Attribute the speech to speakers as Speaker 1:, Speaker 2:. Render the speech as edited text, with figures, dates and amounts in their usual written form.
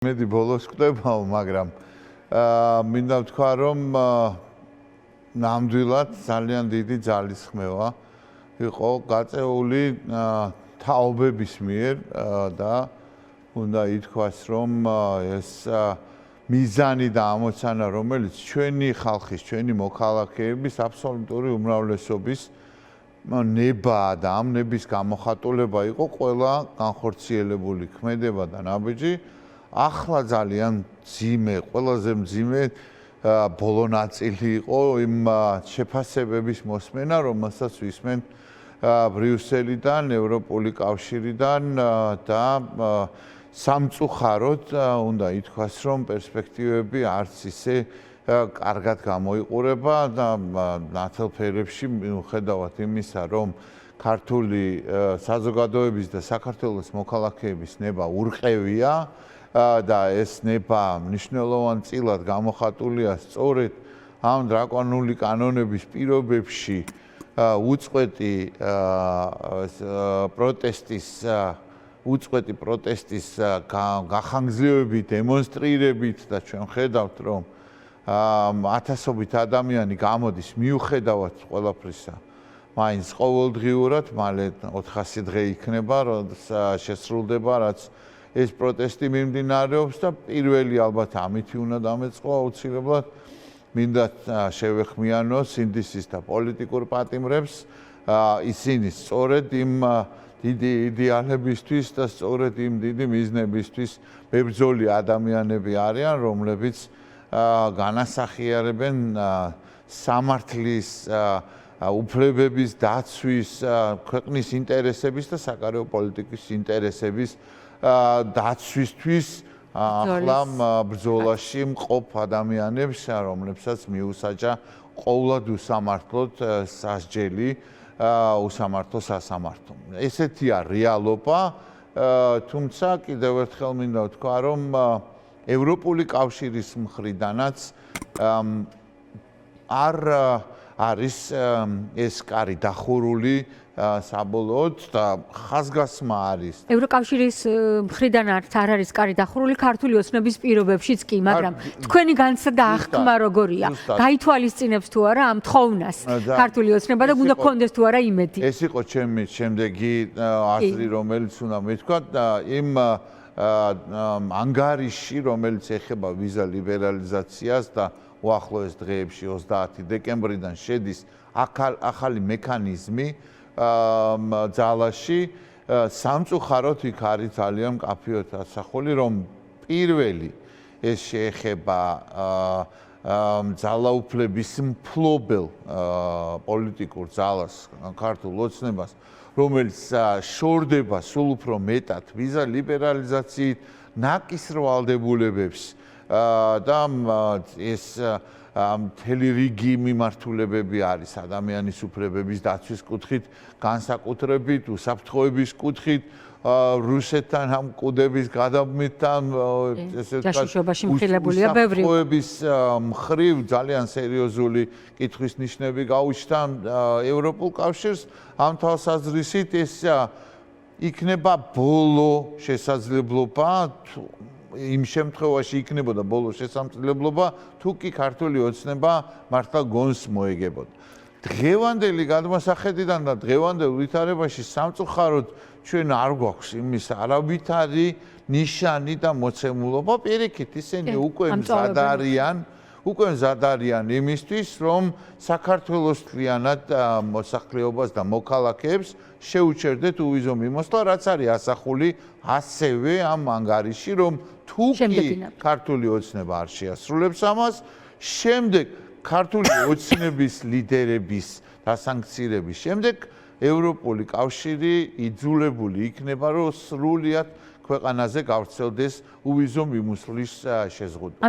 Speaker 1: მედი ბოლოს კვდებაო, მაგრამ მინდა ვთქვა, რომ ნამდვილად ძალიან დიდი ძალისხმევა იყო გაწეული თაობების მიერ და უნდა ითქვას, რომ ეს მიზანი და ამოცანა, რომელიც ჩვენი ხალხის, ჩვენი მოქალაქეების აბსოლუტური უმრავლესობის ნება და ამ ნების გამოხატულება იყო ყველა განხორციელებული ქმედება და ნაბიჯი ახლა ძალიან მძიმე, ყველაზე მძიმე ბოლო ნაწილი იყო იმ შეფასებების მოსმენა, რომელსაც ვისმენ ბრიუსელიდან, ევროპული კავშირიდან და სამწუხაროდ უნდა ითქვას, რომ პერსპექტივები არც ისე კარგად გამოიყურება და ნათელფერებში მიუხედავად იმისა, რომ ქართული საზოგადოების და საქართველოს მოქალაქეების ნება ურყევია და ეს ნება მნიშვნელოვანწილად გამოხატულია სწორედ ამ დრაკონული კანონების პირობებში უწყვეტი პროტესტის გახანგრძლივებით, დემონსტრირებით და ჩვენ ხედავთ, რომ ათასობით ადამიანი გამოდის მიუხედავად ყველაფრისა. მაინც ყოველდღიურად, მალე 400 დღე იქნება, როცა შესრულდება, რაც ეს პროტესტი მიმდინარეობს და პირველი ალბათ ამითი უნდა დამეწყო აუცილებლად მინდა შევეხმიანო სინდისის და პოლიტიკურ პატიმრებს ისინი სწორედ იმ დიდი იდეალებისთვის და სწორედ იმ დიდი მიზნებისთვის მებრძოლი ადამიანები არიან, რომლებიც განასახიერებენ სამართლის უფლებების დაცვის, ქვეყნის ინტერესების და საგარეო პოლიტიკის ინტერესების დაცვისთვის ახლა ბრძოლაში მყოფ ადამიანებს, რომლებსაც მიუსაჯა ყოვლად უსამართლოდ სასჯელი, უსამართლო სასამართლო. ესეთია რეალობა, თუმცა კიდევ ერთხელ მინდა ვთქვა, რომ ევროპული კავშირის მხრიდანაც არ არის ეს კარი დახურული საბოლოოდ და ხაზგასმა არის.
Speaker 2: ევროკავშირის მხრიდან არ არის კარი დახურული ქართული ოცნების პირობებშიც კი, მაგრამ თქვენი განცდა და აღქმა როგორია? გაითვალისწინებს თუ არა ამ თხოვნას ქართული ოცნება და უნდა გქონდეს თუ არა იმედი?
Speaker 1: ეს იყო ჩემი შემდეგი აზრი, რომელიც უნდა მეთქვა და იმ ანგარიში, რომელიც ეხება ვიზა ლიბერალიზაციას და უახლოეს დღეებში 30 დეკემბრიდან შედის ახალი მექანიზმი ძალაში სამწუხაროდ იქ არის ძალიან მკაფიოდ ასახული, რომ პირველი ეს შეეხება ძალაუფლების მფლობელ პოლიტიკურ ძალას, ქართულ ოცნებას, რომელიც შორდება სულ უფრო მეტად ვიზა ლიბერალიზაციით ნაკისრვალდებულებებს და ეს მთელი რიგი მიმართულებები არის ადამიანის უფლებების დაცვის კუთხით, განსაკუთრებით უსაფრთხოების კუთხით, რუსეთთან ამ კუდების გადამტან
Speaker 2: ჯაშუშობაში მხილებულია ბევრი.
Speaker 1: უსაფრთხოების მხრივ ძალიან სერიოზული კითხვის ნიშნები გაუჩნდა ევროპულ კავშირს. ამ თვალსაზრისით ეს იქნება ბოლო შესაძლებლობა იმ შემთხვევაში იქნებოდა ბოლო შესაძლებლობა თუ კი ქართული ოცნება მართლა გონს მოეგებოდა. დღევანდელი გადმოსახედიდან და დღევანდელ ვითარებაში სამწუხაროდ ჩვენ არ გვაქვს იმის არავითარი ნიშანი და მოცემულობა. პირიქით ისინი უკვე მზად არიან იმისთვის, რომ საქართველოს მთლიანად მოსახლეობას და მოქალაქეებს შეუჩერდეთ უვიზო მიმოსვლა, რაც არის ასახული ასევე ამ ანგარიში, რომ თუ კი ქართული ოცნება არ შეასრულებს ამას, შემდეგ ქართული ოცნების ლიდერების დასანქცირების შემდეგ ევროპული კავშირი იძულებული იქნება, რომ სრულიად ქვეყანაზე გავრცელდეს უვიზო მიმოსვლის შეზღუდვა.